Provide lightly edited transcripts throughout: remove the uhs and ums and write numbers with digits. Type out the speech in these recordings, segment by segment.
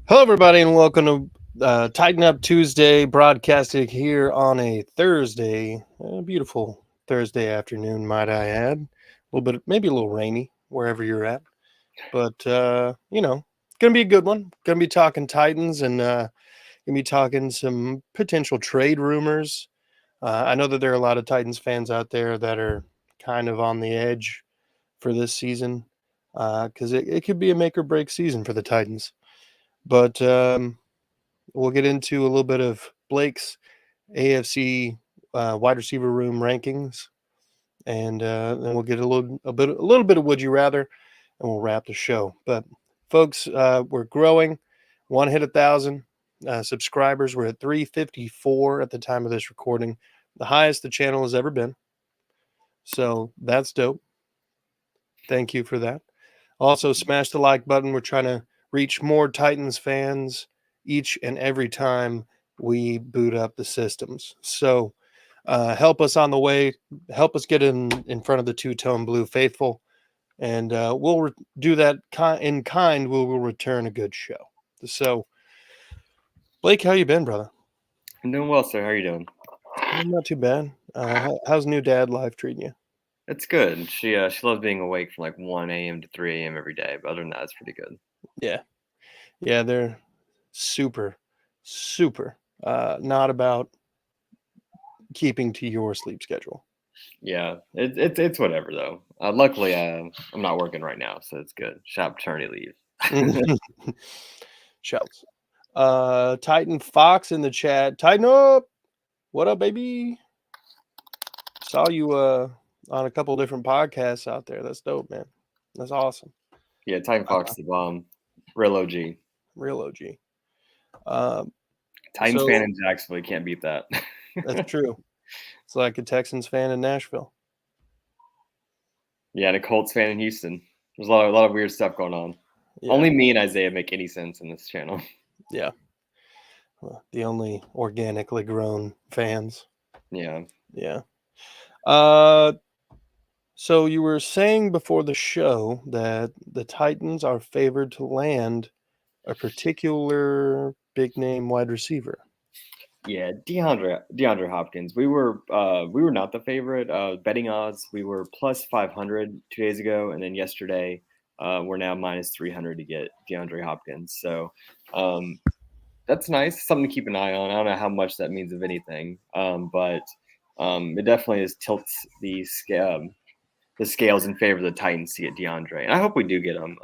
Hello, everybody, and welcome to Tighten Up Tuesday, broadcasting here on a Thursday, a beautiful Thursday afternoon, might I add. A little bit, maybe a little rainy wherever you're at, but gonna be a good one. Gonna be talking Titans and gonna be talking some potential trade rumors. I know that there are a lot of Titans fans out there that are kind of on the edge for this season because it could be a make or break season for the Titans. But we'll get into a little bit of Blake's AFC wide receiver room rankings, and then we'll get a little bit of would you rather, and we'll wrap the show. But folks, we're growing. One hit 1,000 subscribers. We're at 354 at the time of this recording, the highest the channel has ever been. So that's dope. Thank you for that. Also, smash the like button. We're trying to reach more Titans fans each and every time we boot up the systems. So help us on the way. Help us get in front of the two-tone blue faithful. And we'll do that in kind. We will return a good show. So, Blake, how you been, brother? I'm doing well, sir. How are you doing? Not too bad. How's new dad life treating you? It's good. She loves being awake from like 1 a.m. to 3 a.m. every day, but other than that, it's pretty good. Yeah. Yeah, they're super, super not about keeping to your sleep schedule. Yeah, it's whatever though. Luckily, I'm not working right now, so it's good. Shop paternity leave. Shouts. Titan Fox in the chat. Tighten up. What up, baby? Saw you on a couple different podcasts out there. That's dope, man. That's awesome. Yeah, Titan Fox the bomb. Real OG. Real OG. Titans fan in Jacksonville, you can't beat that. That's true. It's like a Texans fan in Nashville. Yeah, and a Colts fan in Houston. There's a lot of weird stuff going on. Yeah. Only me and Isaiah make any sense in this channel. Yeah. The only organically grown fans. Yeah. Yeah. So you were saying before the show that the Titans are favored to land a particular big name wide receiver. Yeah, DeAndre Hopkins. We were not the favorite. Betting odds, we were plus 500 2 days ago, and then yesterday we're now minus 300 to get DeAndre Hopkins. So that's nice. Something to keep an eye on. I don't know how much that means of anything, but it definitely tilts the scales in favor of the Titans to get DeAndre, and I hope we do get him.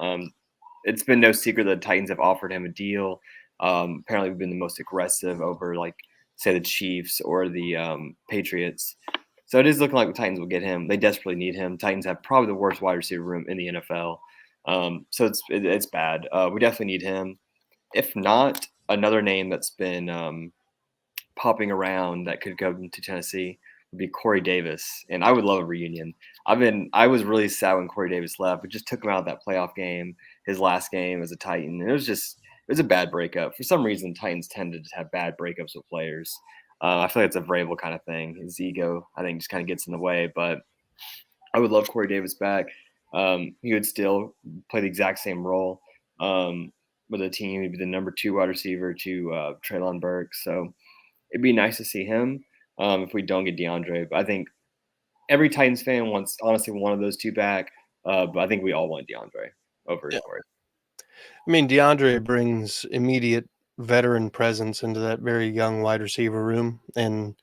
It's been no secret that the Titans have offered him a deal. Apparently, we've been the most aggressive over, like, say, the Chiefs or the Patriots. So it is looking like the Titans will get him. They desperately need him. Titans have probably the worst wide receiver room in the NFL. So it's bad. We definitely need him. If not, another name that's been popping around that could go to Tennessee would be Corey Davis, and I would love a reunion. I was really sad when Corey Davis left. We just took him out of that playoff game, his last game as a Titan, and it was a bad breakup. For some reason, Titans tended to have bad breakups with players. I feel like it's a Vrabel kind of thing. His ego, I think, just kind of gets in the way. But I would love Corey Davis back. He would still play the exact same role with the team. He'd be the number 2 wide receiver to Treylon Burks. So it'd be nice to see him if we don't get DeAndre. But I think every Titans fan wants, honestly, one of those two back. But I think we all want DeAndre over Corey. I mean, DeAndre brings immediate veteran presence into that very young wide receiver room, and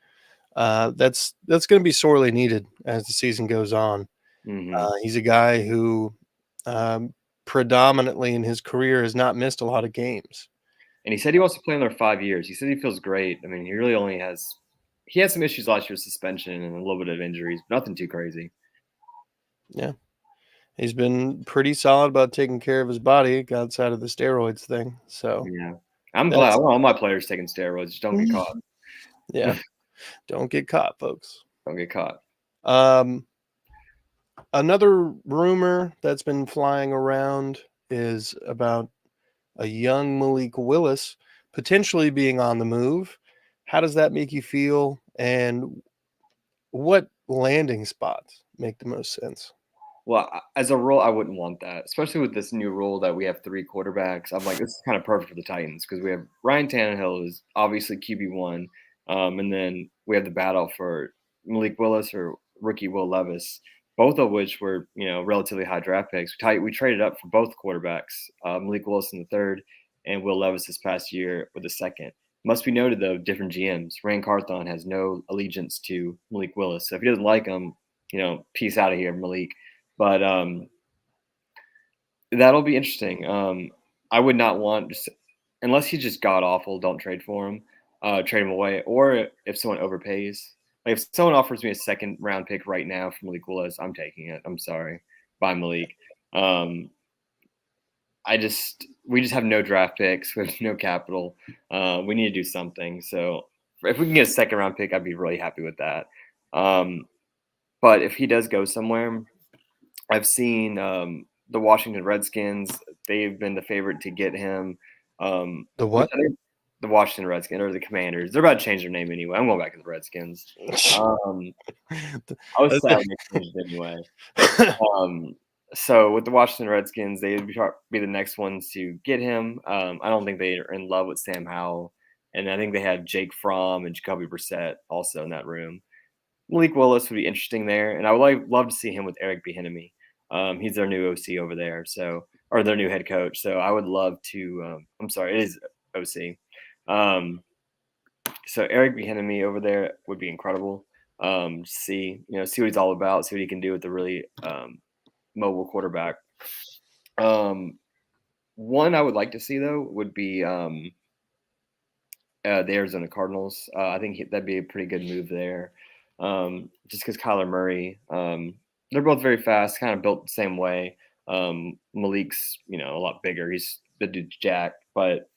that's going to be sorely needed as the season goes on. Mm-hmm. He's a guy who predominantly in his career has not missed a lot of games. And he said he wants to play another 5 years. He said he feels great. I mean, he really only he had some issues last year with suspension and a little bit of injuries, but nothing too crazy. Yeah. He's been pretty solid about taking care of his body outside of the steroids thing. So yeah, I'm glad. I want all my players taking steroids. Just don't get caught. Yeah, don't get caught, folks. Don't get caught. Another rumor that's been flying around is about a young Malik Willis potentially being on the move. How does that make you feel? And what landing spots make the most sense? Well, as a rule, I wouldn't want that, especially with this new rule that we have 3 quarterbacks. I'm like, this is kind of perfect for the Titans because we have Ryan Tannehill is obviously QB1, and then we have the battle for Malik Willis or rookie Will Levis, both of which were relatively high draft picks. We traded up for both quarterbacks, Malik Willis in the third, and Will Levis this past year with the second. Must be noted though, different GMs. Rand Carthon has no allegiance to Malik Willis, so if he doesn't like him, peace out of here, Malik. But that'll be interesting. I would not want unless he's just god awful. Don't trade for him. Trade him away, or if someone overpays. Like if someone offers me a second round pick right now from Malik Willis, I'm taking it. I'm sorry, bye Malik. We just have no draft picks. We have no capital. We need to do something. So if we can get a second round pick, I'd be really happy with that. But if he does go somewhere, I've seen the Washington Redskins. They've been the favorite to get him. The what? The Washington Redskins or the Commanders. They're about to change their name anyway. I'm going back to the Redskins. I was sad when they changed it anyway. So with the Washington Redskins, they'd be the next ones to get him. I don't think they are in love with Sam Howell. And I think they had Jake Fromm and Jacoby Brissett also in that room. Malik Willis would be interesting there. And I would love to see him with Eric Bieniemy. He's their new OC over there, or their new head coach. So I would love to. I'm sorry, it is OC. So Eric Bieniemy over there would be incredible. See what he's all about. See what he can do with the really mobile quarterback. One I would like to see though would be the Arizona Cardinals. I think that'd be a pretty good move there. Just because Kyler Murray. They're both very fast, kind of built the same way. Malik's, a lot bigger. The dude's jacked, but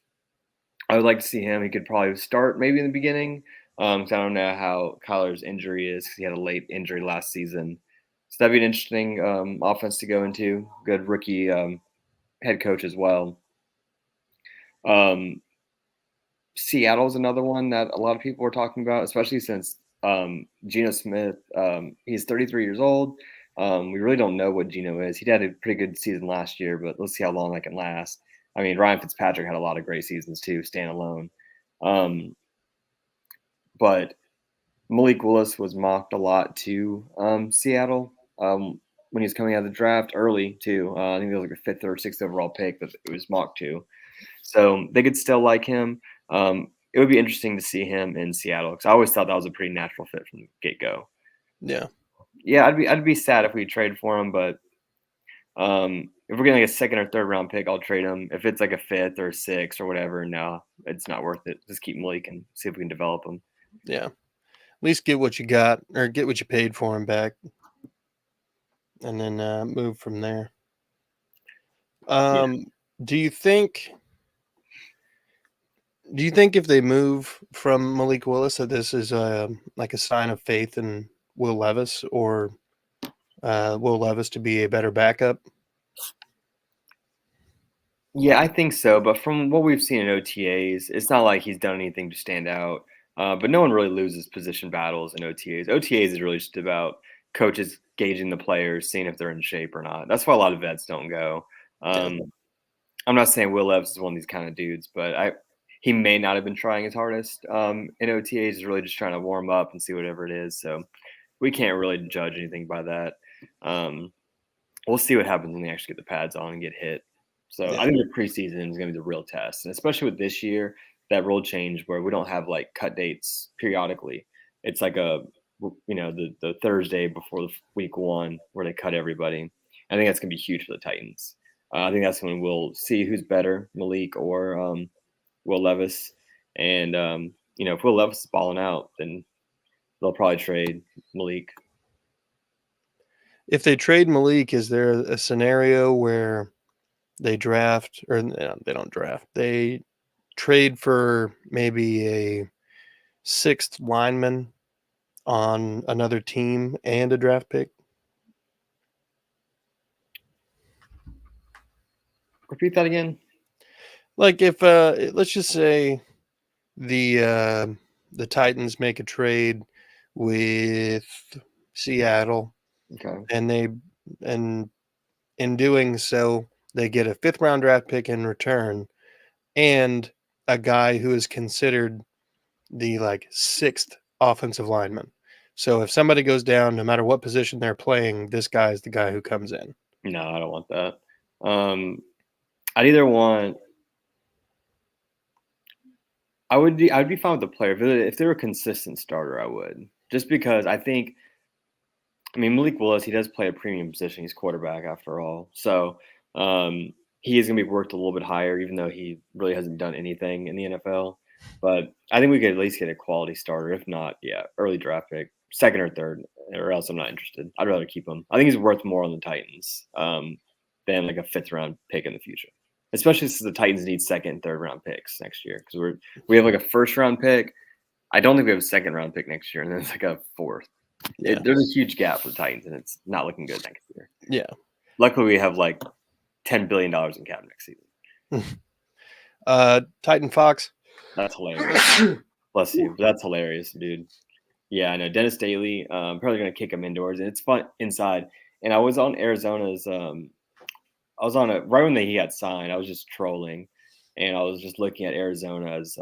I would like to see him. He could probably start maybe in the beginning. Because I don't know how Kyler's injury is because he had a late injury last season. So that'd be an interesting offense to go into. Good rookie head coach as well. Seattle's another one that a lot of people are talking about, especially since Geno Smith, he's 33 years old. We really don't know what Geno is. He had a pretty good season last year, but let's see how long that can last. I mean, Ryan Fitzpatrick had a lot of great seasons too, standalone. But Malik Willis was mocked a lot to Seattle when he was coming out of the draft early too. I think it was like a 5th or 6th overall pick that it was mocked to. So they could still like him. It would be interesting to see him in Seattle because I always thought that was a pretty natural fit from the get-go. Yeah, I'd be sad if we trade for him, but if we're getting like a 2nd or 3rd round pick, I'll trade him. If it's like a 5th or 6th or whatever, no, it's not worth it. Just keep Malik and see if we can develop him. Yeah, at least get what you got or get what you paid for him back, and then move from there. Do you think if they move from Malik Willis that this is like a sign of faith in Will Levis, or Will Levis to be a better backup? Yeah, I think so. But from what we've seen in OTAs, it's not like he's done anything to stand out. But no one really loses position battles in OTAs. OTAs is really just about coaches gauging the players, seeing if they're in shape or not. That's why a lot of vets don't go. I'm not saying Will Levis is one of these kind of dudes, but he may not have been trying his hardest in OTAs. He's really just trying to warm up and see whatever it is. So we can't really judge anything by that. We'll see what happens when they actually get the pads on and get hit. So I think the preseason is going to be the real test, and especially with this year, that rule change where we don't have like cut dates periodically. It's like the Thursday before week 1 where they cut everybody. I think that's going to be huge for the Titans. I think that's when we'll see who's better, Malik or Will Levis. And if Will Levis is balling out, then they'll probably trade Malik. If they trade Malik, is there a scenario where they draft, or they don't draft, they trade for maybe a 6th lineman on another team and a draft pick? Repeat that again. Like if let's just say the Titans make a trade with Seattle, Okay, and they and in doing so, they get a 5th-round draft pick in return and a guy who is considered the, like, 6th offensive lineman. So if somebody goes down, no matter what position they're playing, this guy is the guy who comes in. No, I don't want that. I'd either want. I'd be fine with the player if they're a consistent starter. I would, just because I think. I mean, Malik Willis, he does play a premium position. He's quarterback after all, so he is going to be worked a little bit higher, even though he really hasn't done anything in the NFL. But I think we could at least get a quality starter. If not, yeah, early draft pick, second or third, or else I'm not interested. I'd rather keep him. I think he's worth more on the Titans than like a 5th-round pick in the future, especially since the Titans need second and third-round picks next year because we have like a first-round pick. I don't think we have a second-round pick next year, and then it's like a 4th. Yeah. There's a huge gap for the Titans, and it's not looking good next year. Yeah. Luckily, we have like $10 billion in cap next season. Titan Fox. That's hilarious. Bless you. That's hilarious, dude. Yeah, I know. Dennis Daly, probably going to kick him indoors, and it's fun inside. And I was on Arizona's. I was on it right when he got signed. I was just trolling, and I was just looking at Arizona's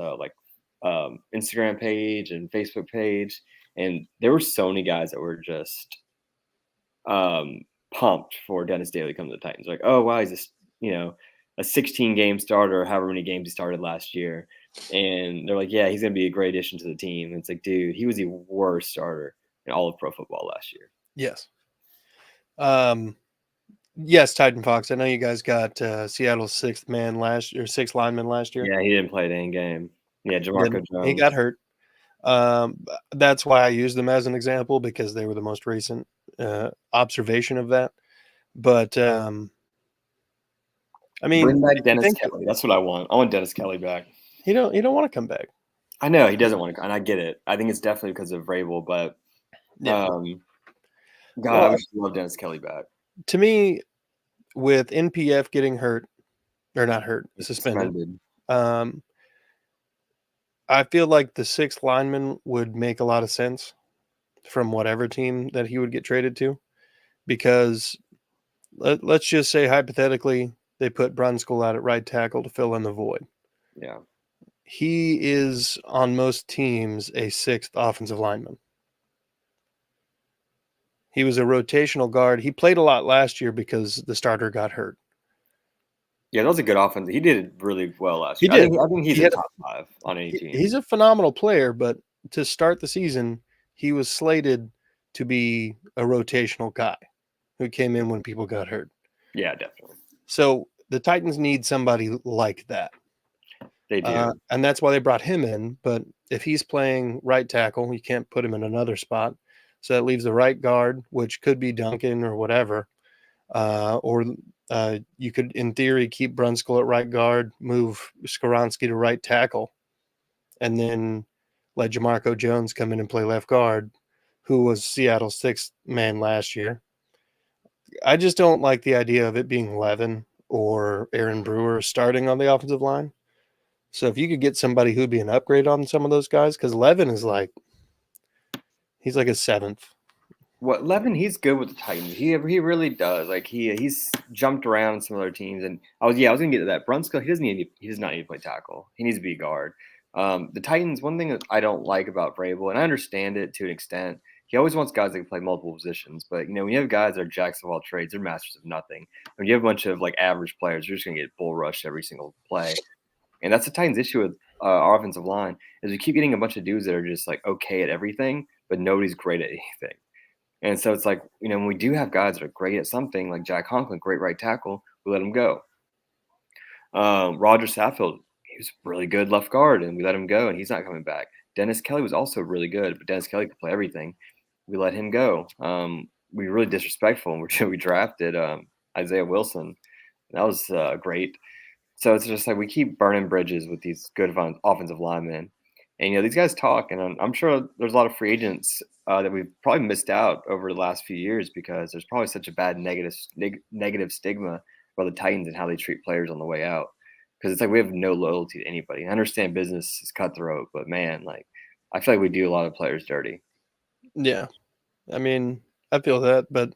Instagram page and Facebook page, and there were so many guys that were just pumped for Dennis Daly to come to the Titans. Like, oh wow, he's a 16-game starter, or however many games he started last year, and they're like, yeah, he's gonna be a great addition to the team. And it's like, dude, he was the worst starter in all of pro football last year. Yes. Yes, Titan Fox. I know you guys got Seattle's 6th lineman last year. Yeah, he didn't play the game. Yeah, Jamarco Jones. He got hurt. That's why I used them as an example because they were the most recent observation of that. But I mean, bring back Dennis Kelly. That's what I want. I want Dennis Kelly back. He don't want to come back. I know he doesn't want to, and I get it. I think it's definitely because of Vrabel, but yeah. I would love Dennis Kelly back. To me, with NPF getting hurt or not hurt, suspended. I feel like the 6th lineman would make a lot of sense from whatever team that he would get traded to, because let's just say hypothetically they put Brunskill out at right tackle to fill in the void. Yeah. He is on most teams a 6th offensive lineman. He was a rotational guard. He played a lot last year because the starter got hurt. Yeah, that was a good offense. He did really well last year. He did. I think he's a top 5 on any team. He's a phenomenal player, but to start the season, he was slated to be a rotational guy who came in when people got hurt. Yeah, definitely. So the Titans need somebody like that. They do. And that's why they brought him in. But if he's playing right tackle, you can't put him in another spot. So that leaves the right guard, which could be Duncan or whatever. Or you could, in theory, keep Brunskill at right guard, move Skoronski to right tackle, and then let Jamarco Jones come in and play left guard, who was Seattle's 6th man last year. I just don't like the idea of it being Levin or Aaron Brewer starting on the offensive line. So if you could get somebody who'd be an upgrade on some of those guys, because Levin is he's like a 7th. What Levin? He's good with the Titans. He really does. Like he's jumped around some other teams, and I was gonna get to that. Brunskill, he does not need to play tackle. He needs to be a guard. The Titans. One thing that I don't like about Vrabel, and I understand it to an extent, he always wants guys that can play multiple positions. But when you have guys that are jacks of all trades, they're masters of nothing. When you have a bunch of like average players, you're just gonna get bull rushed every single play. And that's the Titans' issue with our offensive line is we keep getting a bunch of dudes that are just like okay at everything, but nobody's great at anything. And so it's like, when we do have guys that are great at something, like Jack Conklin, great right tackle, we let him go. Roger Saffield, he was really good left guard, and we let him go, and he's not coming back. Dennis Kelly was also really good, but Dennis Kelly could play everything. We let him go. We were really disrespectful, and we drafted Isaiah Wilson. That was great. So it's just like we keep burning bridges with these good offensive linemen. And, these guys talk, and I'm sure there's a lot of free agents that we've probably missed out over the last few years because there's probably such a bad negative stigma about the Titans and how they treat players on the way out. Because it's like we have no loyalty to anybody. I understand business is cutthroat, but, man, I feel like we do a lot of players dirty. Yeah. I mean, I feel that, but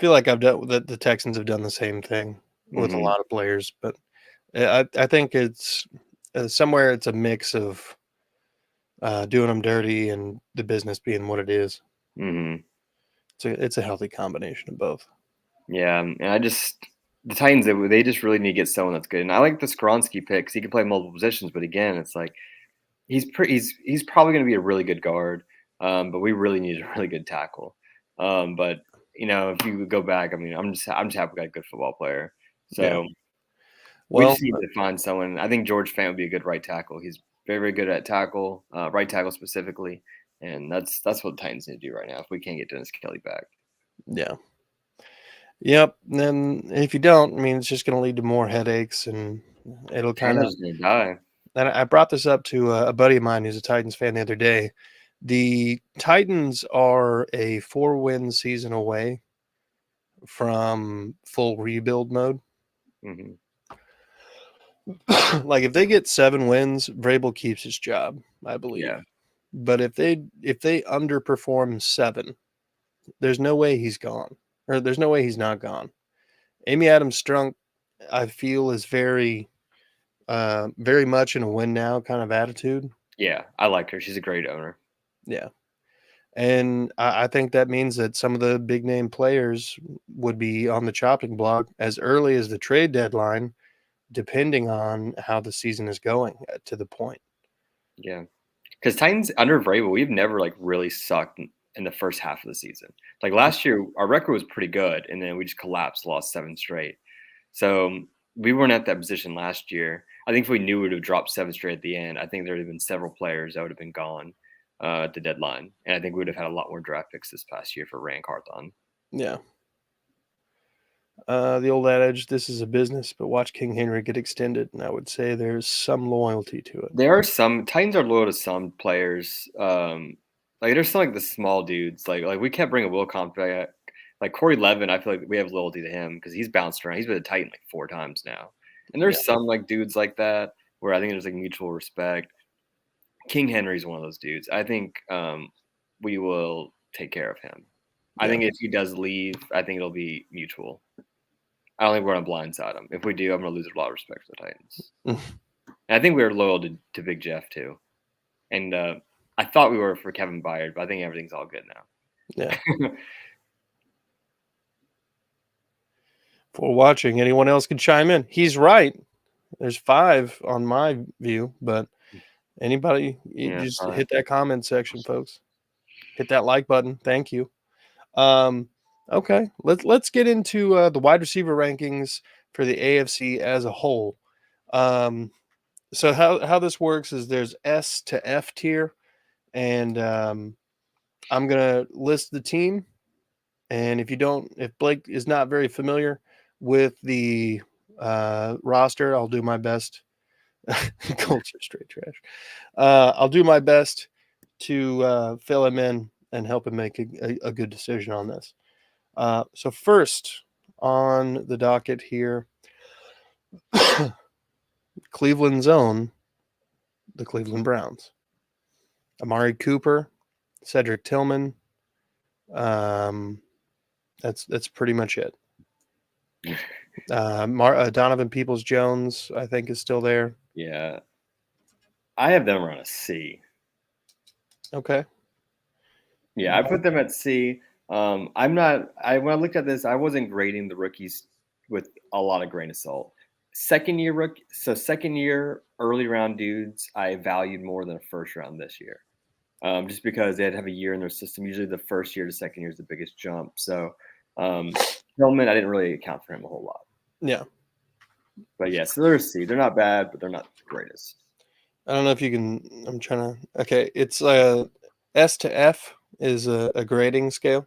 feel like I've done that. The Texans have done the same thing with a Mhm. lot of players, but I think it's somewhere it's a mix of doing them dirty and the business being what it is. Mhm. It's a healthy combination of both. Yeah, and the Titans, they just really need to get someone that's good, and I like the Skoronski pick 'cause he can play multiple positions, but again, it's like he's probably gonna be a really good guard, but we really need a really good tackle. But, if you go back, I mean, I'm just happy we got a good football player. Yeah. So, we Well, just need to find someone. I think George Fant would be a good right tackle. He's very, very good at tackle, right tackle specifically, and that's what the Titans need to do right now if we can't get Dennis Kelly back. yeah. Yep. And then if you don't, I mean, it's just going to lead to more headaches, and it'll kind of. Tanner's gonna die. And I brought this up to a buddy of mine who's a Titans fan the other day. The Titans are a 4-win season away from full rebuild mode. Mhm. Like if they get 7 wins, Vrabel keeps his job, I believe. Yeah. But if they underperform 7, there's no way he's gone, or there's no way he's not gone. Amy Adams Strunk, I feel, is very much in a win now kind of attitude. Yeah, I like her. She's a great owner. Yeah. And I think that means that some of the big name players would be on the chopping block as early as the trade deadline, depending on how the season is going to the point. Yeah. Because Titans under Vrabel, we've never like really sucked in the first half of the season. Like last year, our record was pretty good, and then we just collapsed, lost 7 straight. So we weren't at that position last year. I think if we knew we would have dropped 7 straight at the end, I think there would have been several players that would have been gone at the deadline, and I think we would have had a lot more draft picks this past year for Rand Carthon. Yeah. The old adage, this is a business, but watch King Henry get extended. And I would say there's some loyalty to it. There are some Titans are loyal to some players. Like there's some like the small dudes. Like we kept bringing Will Comp back. Like Corey Levin, I feel like we have loyalty to him because he's bounced around. He's been a Titan like 4 times now. And Yeah. there's some like dudes like that where I think there's like mutual respect. King Henry's one of those dudes. I think we will take care of him. I Yeah. think if he does leave, I think it'll be mutual. I don't think we're gonna blindside him. If we do, I'm gonna lose a lot of respect for the Titans. And I think we were loyal to Big Jeff too. And I thought we were for Kevin Byard, but I think everything's all good now. Yeah. For watching, anyone else can chime in. He's right. There's 5 on my view, but anybody, you Yeah, just fine. hit that comment section, folks. Hit that like button. Thank you. Okay, let's get into the wide receiver rankings for the AFC as a whole. So how this works is there's S to F tier, and I'm gonna list the team. And if Blake is not very familiar with the roster, I'll do my best. Culture straight trash. I'll do my best to fill him in and help him make a good decision on this. So first on the docket here, Cleveland's own, the Cleveland Browns. Amari Cooper, Cedric Tillman. That's pretty much it. Donovan Peoples-Jones, I think, is still there. Yeah. I have them around a C. Okay. Yeah, I put them at C. When I looked at this, I wasn't grading the rookies with a lot of grain of salt. Second year early round dudes, I valued more than a first round this year. Just because they'd have a year in their system. Usually the first year to second year is the biggest jump. So Tillman, I didn't really account for him a whole lot. Yeah. But yeah, so they're a C. They're not bad, but they're not the greatest. I don't know if you can. I'm trying to. Okay, it's S to F is a grading scale.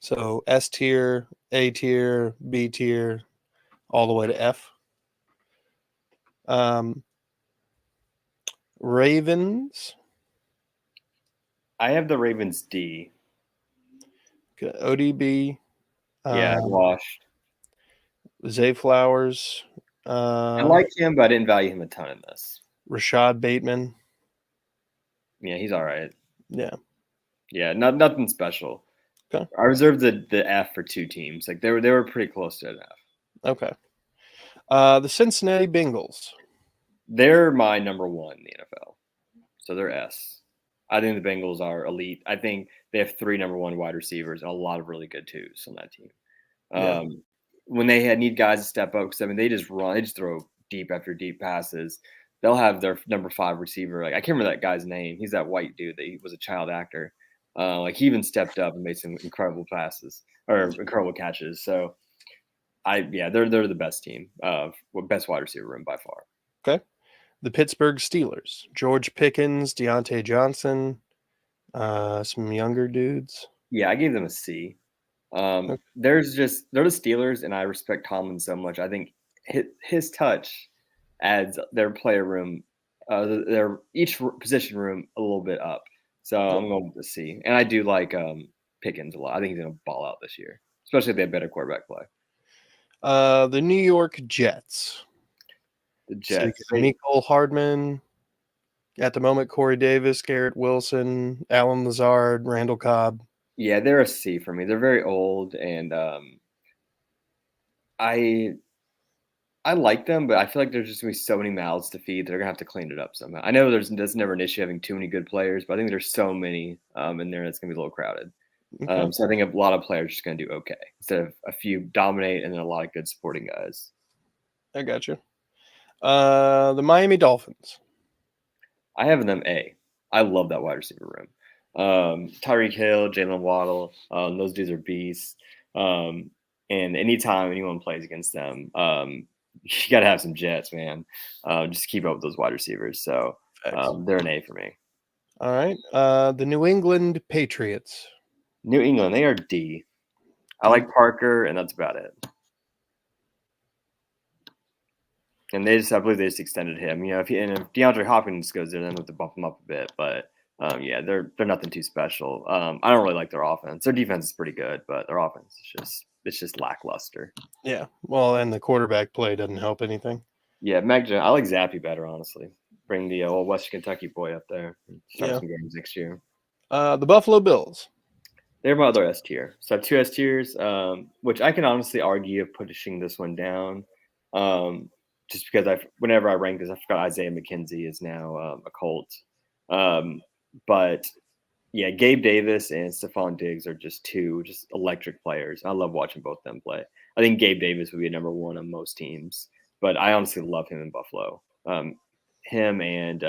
So S tier, A tier, B tier, all the way to F. Ravens. I have the Ravens D. ODB. Yeah, washed. Zay Flowers. I like him, but I didn't value him a ton in this. Rashad Bateman. Yeah, he's all right. Yeah. Yeah, nothing special. Okay. I reserved the F for 2 teams. Like they were pretty close to an F. Okay. The Cincinnati Bengals. They're my number 1 in the NFL. So they're S. I think the Bengals are elite. I think they have 3 number 1 wide receivers and a lot of really good twos on that team. Yeah. When they need guys to step up, because I mean they just throw deep after deep passes. They'll have their number 5 receiver. Like I can't remember that guy's name. He's that white dude that he was a child actor. Like he even stepped up and made some incredible passes or incredible catches. So they're the best team. Best wide receiver room by far. Okay. The Pittsburgh Steelers. George Pickens, Deontay Johnson, some younger dudes. Yeah, I gave them a C. Okay. They're the Steelers, and I respect Tomlin so much. I think his touch adds their player room, their each position room a little bit up. So I'm going with a C. And I do like Pickens a lot. I think he's going to ball out this year, especially if they have better quarterback play. The New York Jets. The Jets. So Mecole Hardman. At the moment, Corey Davis, Garrett Wilson, Alan Lazard, Randall Cobb. Yeah, they're a C for me. They're very old, and I like them, but I feel like there's just gonna be so many mouths to feed. They're gonna have to clean it up somehow. I know that's never an issue having too many good players, but I think there's so many in there that's gonna be a little crowded. Okay. So I think a lot of players are just gonna do okay instead of a few dominate and then a lot of good supporting guys. I got you. The Miami Dolphins. I have them A. I love that wide receiver room. Tyreek Hill, Jalen Waddle, those dudes are beasts. And anytime anyone plays against them, you got to have some jets, man. Just keep up with those wide receivers. So they're an A for me. All right. The New England Patriots. New England, they are D. I like Parker, and that's about it. And I believe they just extended him. You know, if DeAndre Hopkins goes there, then we'll have to bump him up a bit. But they're nothing too special. I don't really like their offense. Their defense is pretty good, but their offense is just lackluster. Yeah. Well, and the quarterback play doesn't help anything. Yeah, Mac Jones. I like Zappy better, honestly. Bring the old Western Kentucky boy up there. Start some games next year. The Buffalo Bills. They're my other S tier. So I have 2 S tiers, which I can honestly argue of pushing this one down. Just because whenever I rank this, I forgot Isaiah McKenzie is now a Colt. But yeah, Gabe Davis and Stephon Diggs are just 2 electric players. I love watching both of them play. I think Gabe Davis would be a number 1 on most teams, but I honestly love him in Buffalo. Him and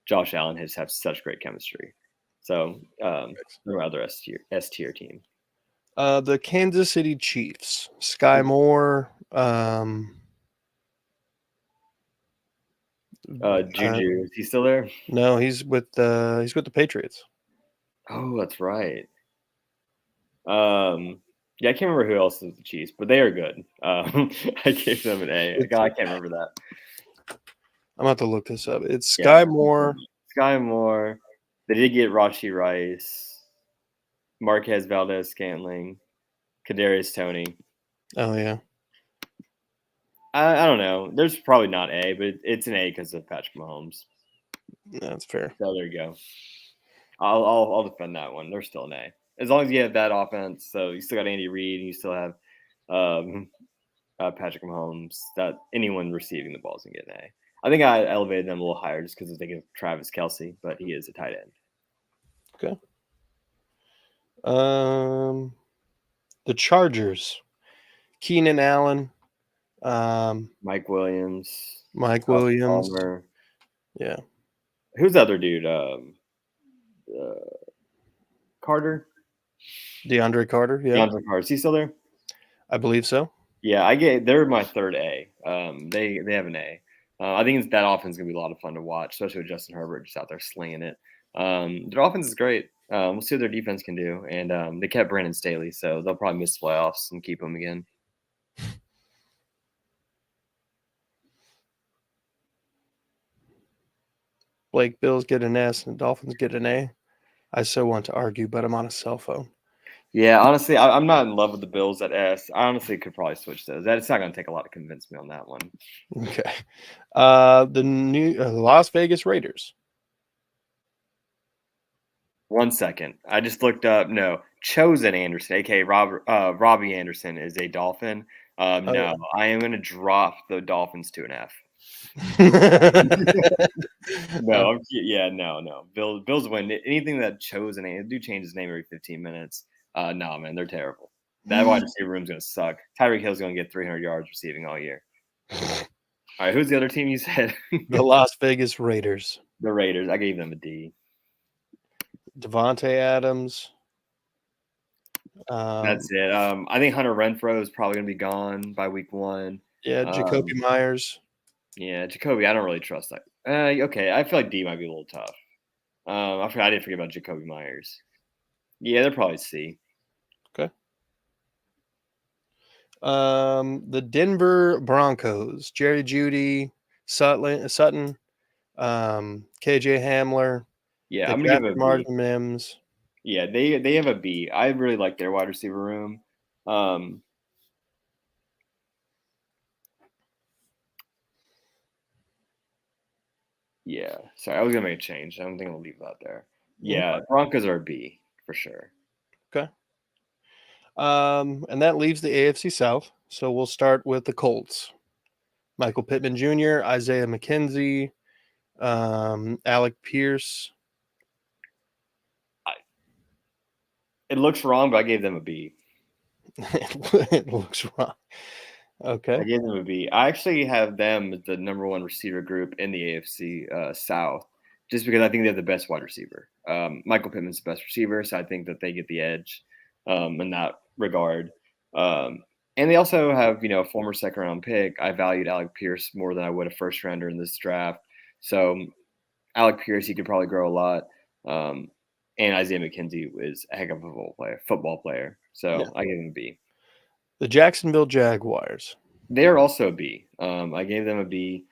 Josh Allen have such great chemistry. So they're my other S tier team. The Kansas City Chiefs. Sky Moore. Juju, is he still there? No, he's with the Patriots. Oh, that's right. Yeah, I can't remember who else is the Chiefs, but they are good. I gave them an A. God, I can't remember that. I'm about to look this up. It's Sky Moore. Sky Moore. They did get Rashee Rice, Marquez Valdez-Scantling, Kadarius Toney. Oh yeah. I don't know. There's probably not A, but it's an A because of Patrick Mahomes. That's fair. So there you go. I'll defend that one. They're still an A as long as you have that offense. So you still got Andy Reid, and you still have Patrick Mahomes. That anyone receiving the ball is gonna get an A. I think I elevated them a little higher just because they give Travis Kelce, but he is a tight end. Okay. The Chargers. Keenan Allen. Mike Williams. Palmer. Yeah. Who's the other dude? Carter. DeAndre Carter. Yeah. DeAndre Carter. Is he still there? I believe so. Yeah, they're my third A. They have an A. I think that offense is gonna be a lot of fun to watch, especially with Justin Herbert just out there slinging it. Their offense is great. We'll see what their defense can do, and they kept Brandon Staley, so they'll probably miss the playoffs and keep him again. Blake Bills get an S and the Dolphins get an A. I so want to argue, but I'm on a cell phone. Yeah, honestly, I'm not in love with the Bills at S. I honestly could probably switch those. It's not going to take a lot to convince me on that one. Okay. The Las Vegas Raiders. 1 second. I just looked up. No, Chosen Anderson, aka Robbie Anderson, is a Dolphin. Oh, No, I am going to drop the Dolphins to an F. yeah. No, yeah, no. Bills win. Anything that Chosen, do change his name every 15 minutes. No, man, they're terrible. That wide receiver room's going to suck. Tyreek Hill's going to get 300 yards receiving all year. All right, who's the other team you said? The Las Vegas Raiders. The Raiders. I gave them a D. Devontae Adams. That's it. I think Hunter Renfrow is probably going to be gone by week 1. Yeah, Jacoby Myers. Yeah, Jacoby, I don't really trust that. Okay, I feel like D might be a little tough. I didn't forget about Jacoby Myers. Yeah, they're probably C. Okay. The Denver Broncos. Jerry Jeudy, Sutton, KJ Hamler. Yeah, They I'm gonna give it a drafted B. Marvin Mims. Yeah, they have a B. I really like their wide receiver room. Yeah, sorry, I was gonna make a change. I don't think I'll leave that there. Yeah, Broncos are a B for sure. Okay. And that leaves the AFC South. So we'll start with the Colts. Michael Pittman Jr., Isaiah McKenzie, Alec Pierce. It looks wrong, but I gave them a B. It looks wrong. Okay. I gave them a B. I actually have them as the number 1 receiver group in the AFC South, just because I think they have the best wide receiver. Michael Pittman's the best receiver, so I think that they get the edge in that regard. And they also have, a former second-round pick. I valued Alec Pierce more than I would a first-rounder in this draft. So Alec Pierce, he could probably grow a lot. And Isaiah McKenzie is a heck of a football player. So yeah. I gave him a B. The Jacksonville Jaguars. They're also a B. I gave them a B.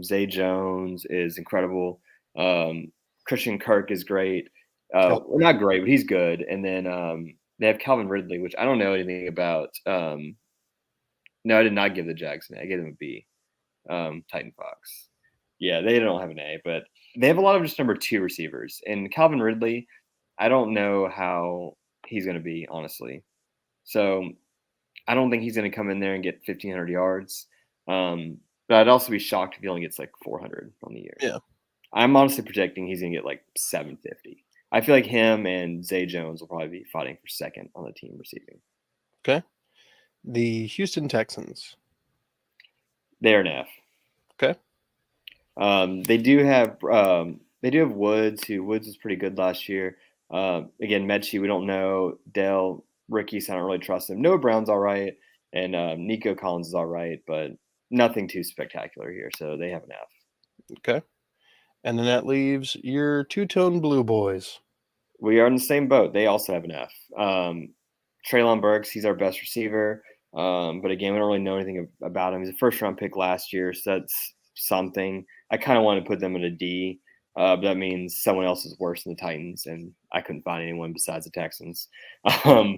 Zay Jones is incredible. Christian Kirk is great. Well, not great, but he's good. And then they have Calvin Ridley, which I don't know anything about. No, I did not give the Jags an A. I gave them a B. Titan Fox. Yeah, they don't have an A, but they have a lot of just number 2 receivers. And Calvin Ridley, I don't know how he's going to be, honestly. So I don't think he's going to come in there and get 1,500 yards. But I'd also be shocked if he only gets like 400 on the year. Yeah. I'm honestly projecting he's going to get like 750. I feel like him and Zay Jones will probably be fighting for second on the team receiving. Okay. The Houston Texans. They're an F. Okay. They do have Woods, who Woods was pretty good last year. Again, Mechie, we don't know. Dell, Ricky, so I don't really trust him. Noah Brown's all right, and Nico Collins is all right, but nothing too spectacular here, so they have an F. Okay. And then that leaves your Two-Tone Blue Boys. We are in the same boat. They also have an F. Treylon Burks, he's our best receiver, but again, we don't really know anything about him. He's a first-round pick last year, so that's something. I kind of want to put them in a D. But that means someone else is worse than the Titans, and I couldn't find anyone besides the Texans. But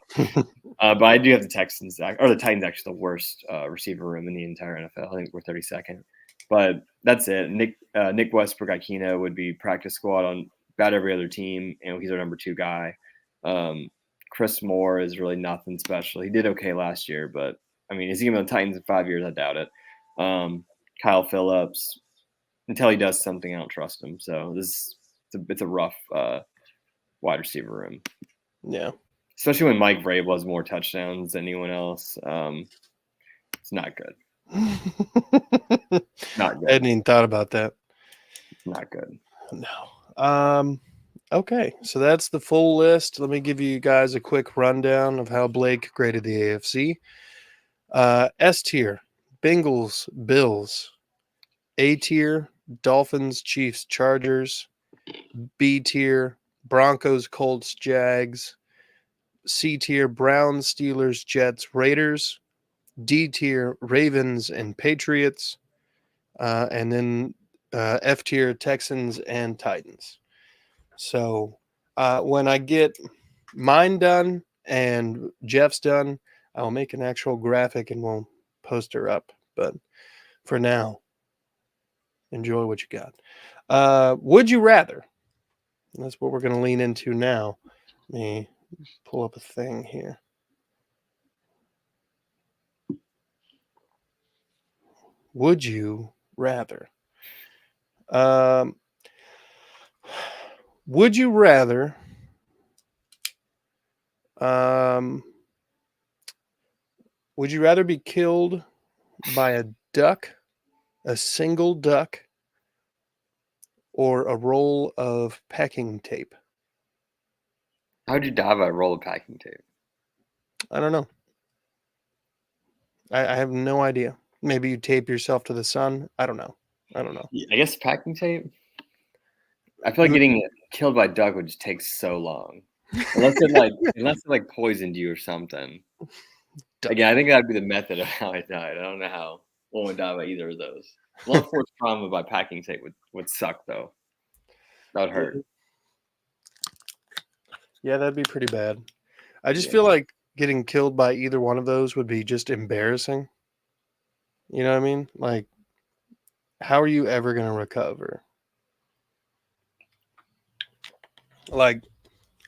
I do have the Texans, or the Titans, actually the worst receiver room in the entire NFL. I think we're 32nd. But that's it. Nick Westbrook-Ikhine would be practice squad on about every other team, and he's our number 2 guy. Chris Moore is really nothing special. He did okay last year, but, I mean, is he going to be the Titans in 5 years? I doubt it. Kyle Phillips, until he does something, I don't trust him. So it's a rough wide receiver room. Yeah. Especially when Mike Vrabel has more touchdowns than anyone else. It's not good. Not good. I hadn't even thought about that. Not good. No. Okay, so that's the full list. Let me give you guys a quick rundown of how Blake graded the AFC. S tier, Bengals, Bills. A tier, Dolphins, Chiefs, Chargers. B tier, Broncos, Colts, Jags. C tier, Browns, Steelers, Jets, Raiders. D tier, Ravens and Patriots. And then F tier, Texans and Titans. So when I get mine done and Jeff's done, I'll make an actual graphic and we'll post her up. But for now, enjoy what you got. Would you rather That's what we're going to lean into now. Let me pull up a thing here. Would you rather? Would you rather? Would you rather be killed by a duck, a single duck, or a roll of packing tape? How'd you die by a roll of packing tape? I don't know. I have no idea. Maybe you tape yourself to the sun. I don't know. I guess packing tape. I feel like getting killed by a duck would just take so long, unless it poisoned you or something. Again, I think that'd be the method of how I died. I don't know how one would die by either of those. Blunt force trauma by packing tape would suck though. That would hurt. Yeah, that'd be pretty bad. I just feel like getting killed by either one of those would be just embarrassing. You know what I mean? Like, how are you ever going to recover? Like,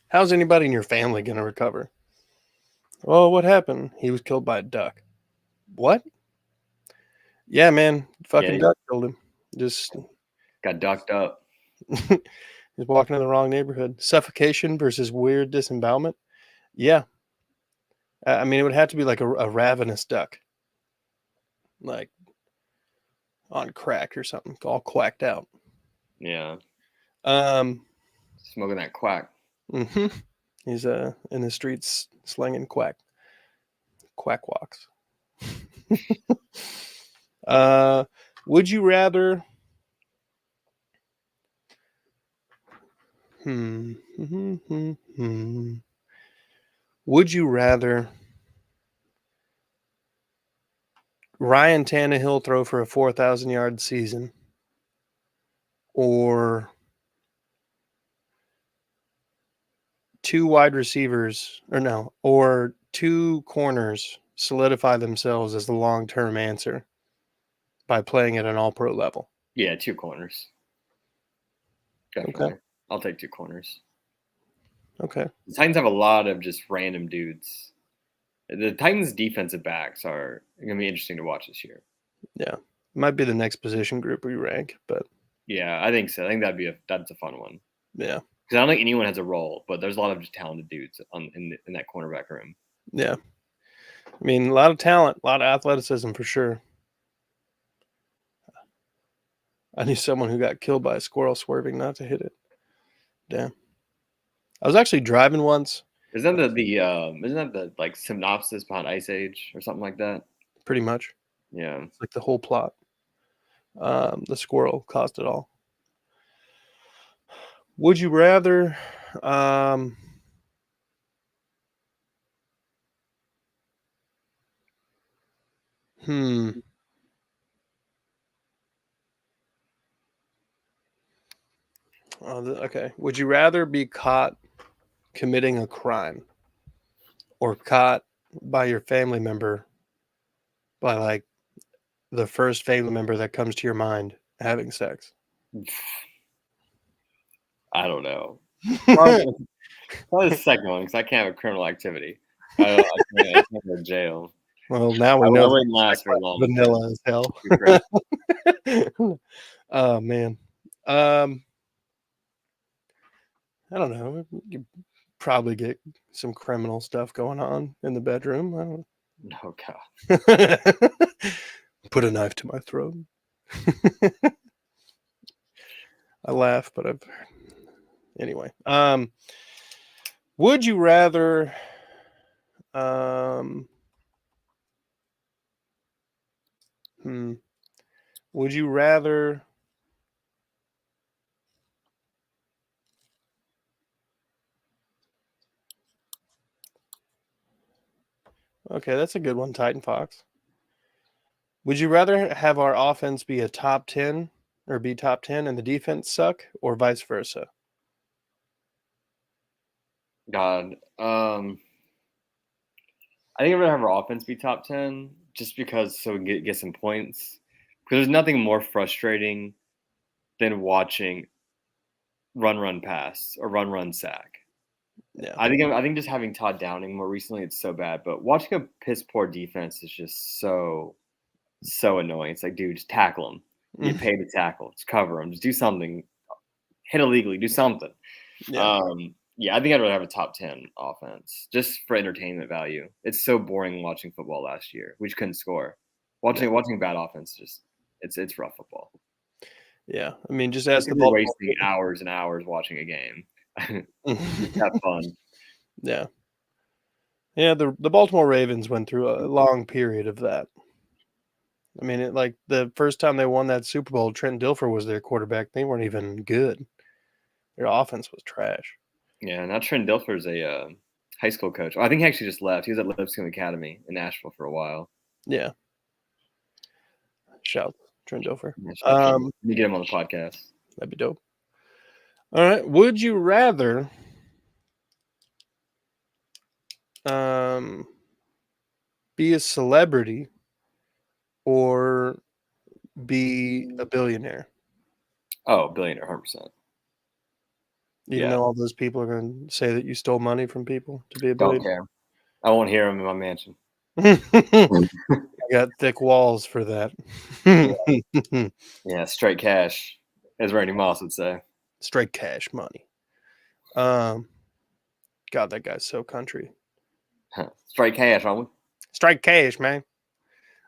how's anybody in your family going to recover? Oh, what happened? He was killed by a duck. What? Yeah, man. Fucking duck killed him. Just got ducked up. He's walking in the wrong neighborhood. Suffocation versus weird disembowelment. Yeah. I mean, it would have to be like a ravenous duck. Like on crack or something, all quacked out. Yeah. Smoking that quack. Mm-hmm. He's in the streets slinging quack walks. Would you rather? Would you rather Ryan Tannehill throw for a 4,000-yard season, or two wide receivers, or two corners solidify themselves as the long-term answer by playing at an all-pro level? Yeah, two corners. Definitely. Okay. I'll take two corners. Okay. The Titans have a lot of just random dudes. The Titans' defensive backs are going to be interesting to watch this year. Yeah. Might be the next position group we rank, but yeah, I think so. I think that's a fun one. Yeah. Because I don't think anyone has a role, but there's a lot of just talented dudes in that cornerback room. Yeah. I mean, a lot of talent, a lot of athleticism for sure. I knew someone who got killed by a squirrel swerving not to hit it. Damn. I was actually driving once. Isn't that the like synopsis behind Ice Age or something like that? Pretty much. Yeah. It's like the whole plot. The squirrel caused it all. Would you rather okay. Would you rather be caught committing a crime or caught by your family member, by like the first family member that comes to your mind having sex? I don't know. Probably the second one, because I can't have a criminal activity. I can't go to jail. Well, now we know. I wouldn't last very long. Vanilla as hell. Oh man. I don't know. You probably get some criminal stuff going on in the bedroom. I don't know. Oh God. Put a knife to my throat. I laugh, but anyway. Would you rather would you rather Okay, that's a good one, Titan Fox. Would you rather have our offense be a top 10 or be top 10 and the defense suck, or vice versa? God. I think I'm going to have our offense be top 10 just because so we can get some points. Because there's nothing more frustrating than watching run pass or run sack. Yeah. I think just having Todd Downing more recently, it's so bad. But watching a piss poor defense is just so annoying. It's like, dude, just tackle him. You get paid to tackle. Just cover him. Just do something. Hit illegally. Do something. Yeah. Yeah, I think I'd rather have a top 10 offense just for entertainment value. It's so boring watching football last year. We just couldn't score. Watching bad offense, just it's rough football. Yeah. I mean, just ask the We're Baltimore. wasting hours and hours watching a game. Have fun. Yeah. Yeah, the Baltimore Ravens went through a long period of that. I mean, like the first time they won that Super Bowl, Trent Dilfer was their quarterback. They weren't even good. Their offense was trash. Yeah, now Trent Dilfer's a high school coach. I think he actually just left. He was at Lipscomb Academy in Nashville for a while. Yeah. Shout Trent Dilfer. You get him on the podcast. That'd be dope. All right. Would you rather be a celebrity or be a billionaire? Oh, billionaire, 100%. Even though all those people are going to say that you stole money from people to be a Don't billionaire. care. I won't hear him in my mansion. I got thick walls for that. Yeah, straight cash, as Randy Moss would say. Straight cash money. God, that guy's so country. Straight cash, aren't we? Straight cash, man.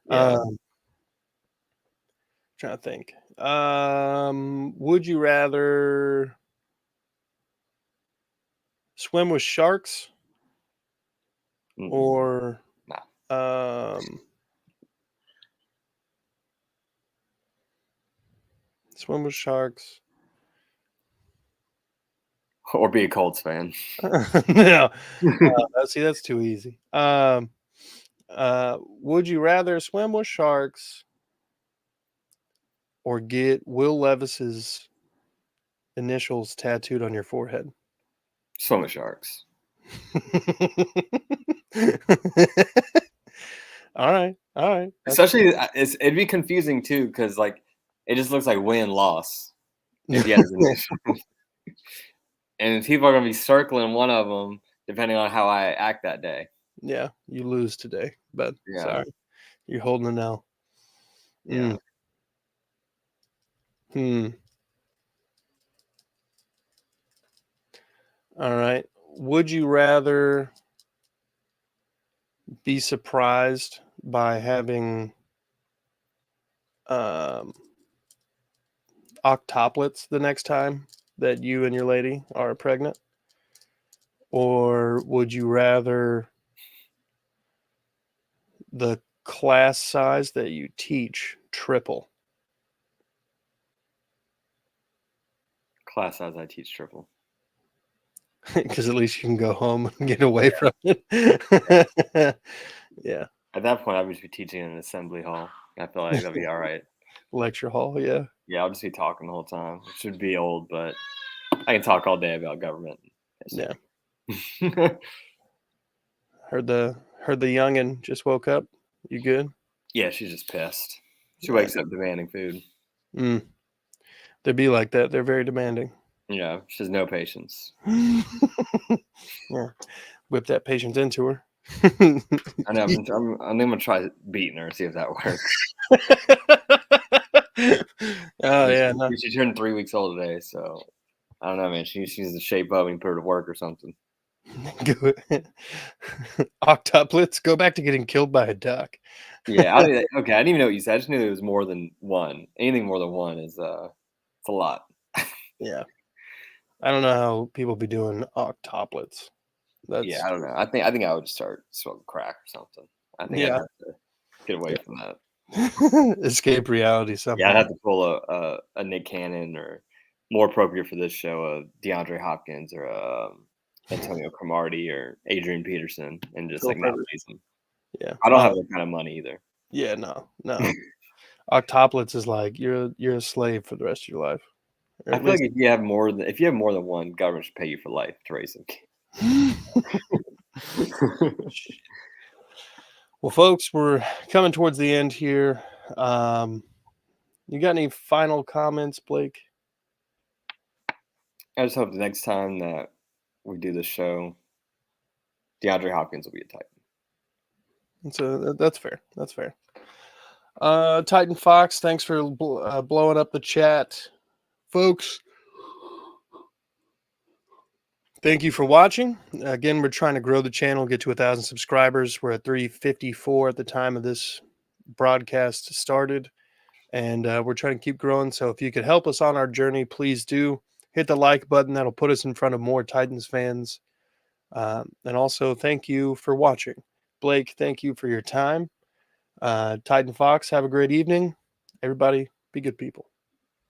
Yeah. Trying to think. Would you rather swim with sharks or swim with sharks or be a Colts fan? No. See, that's too easy. Would you rather swim with sharks or get Will Levis's initials tattooed on your forehead? Swim with sharks. All right. Especially, it'd be confusing too, because like it just looks like win loss. If he has his initials. And people are gonna be circling one of them depending on how I act that day. Yeah, you lose today, but sorry, you're holding an L. Yeah. All right. Would you rather be surprised by having octuplets the next time that you and your lady are pregnant? Or would you rather the class size that you teach triple? Class size I teach triple. Because at least you can go home and get away from it. Yeah. At that point, I would just be teaching in an assembly hall. I feel like that'd be all right. Lecture hall, yeah. Yeah, I'll just be talking the whole time. It should be old, but I can talk all day about government. Yeah. Heard the youngin' just woke up. You good? Yeah, she's just pissed. She wakes up demanding food. They'd be like that. They're very demanding. Yeah, she has no patience. Yeah, whip that patience into her. I know. I'm gonna try beating her, see if that works. Oh yeah, no. She turned 3 weeks old today, so I don't know, man. She needs to shape up and put her to work or something. Octuplets, go back to getting killed by a duck. Yeah, okay. I didn't even know what you said. I just knew there was more than one. Anything more than one is it's a lot. Yeah, I don't know how people be doing octuplets. Yeah, I don't know. I think I would start smoking crack or something. I think I'd have to get away from that. Escape reality somehow. Yeah, I'd have to pull a Nick Cannon, or more appropriate for this show, a DeAndre Hopkins or Antonio Cromartie or Adrian Peterson, and just like not release them. Yeah, I don't have that kind of money either. Yeah, no. Octuplets is like you're a slave for the rest of your life. I feel like if you have more than one, government should pay you for life to raise them. Well, folks, we're coming towards the end here. You got any final comments, Blake? I just hope the next time that we do the show, DeAndre Hopkins will be a Titan. So that's fair. That's fair. Titan Fox, thanks for blowing up the chat, folks. Thank you for watching. Again, we're trying to grow the channel, get to 1,000 subscribers. We're at 354 at the time of this broadcast started, and we're trying to keep growing. So if you could help us on our journey, please do hit the like button. That'll put us in front of more Titans fans. And also, thank you for watching. Blake, thank you for your time. Titan Fox, have a great evening. Everybody, be good people.